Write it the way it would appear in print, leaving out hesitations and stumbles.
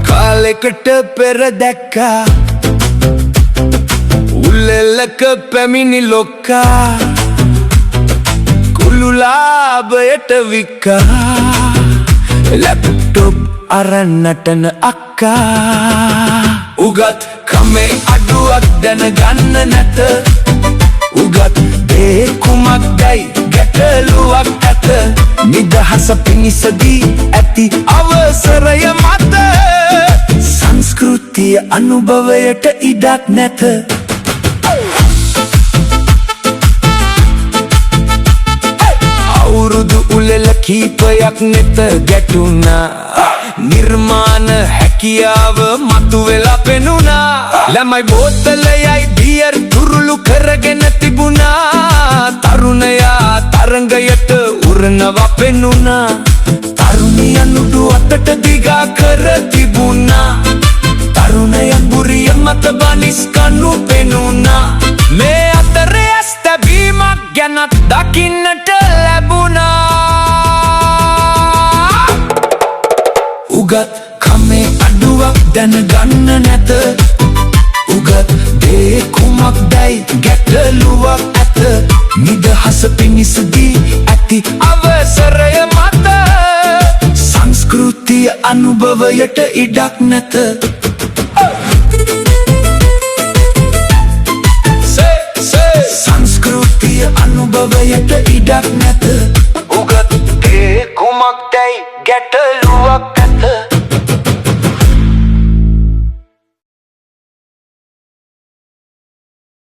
කාලෙකට පෙර දැක්කා උල්ලෙල්ලක පැමිණි ලොක්කා කුළුලාභයට වික්කා ලැප්ටොප් අරන් නටන අක්කා උගත් කමේ අඩුවක් දැනගන්න නැත උගත් දේ කුමක්දයි ගැටලුවක් ඇත නිදහස පිණිසදී ඇති අවසරය මත සංස්කෘතිය අනුභවයට ඉඩක් නැත අවුරුදු උළෙල කීපයක් නෙත ගැටුණා නිර්මාණ හැකියාව මතුවෙලා පෙනුණා ළමයි බෝතලයයි බියර් තුරුළු කරගෙන තිබුණා තරුණයා තරංගයට උරනවා පෙනුණා තරුණියන් උඩු අතට දිගා කර තිබුණා තරුණයන් බුරිය මත බනිස් කනු පෙනුණා මේ අතරේ ඇස් තැබීමක් ගැනත් දකින්නට ලැබුණා උගත් කමේ අඩුවක් දැනගන්න නැත උගත් දේ කුමක්දයි ගැටලුවක් ඇත නිදහස පිණිසදී ඇති අවසරය මත සංස්කෘතිය අනුභවයට ඉඩක් නැත සංස්කෘතිය අනුභවයට ඉඩක් නැත උගත් දේ කුමක්දයි ගැටලුවක්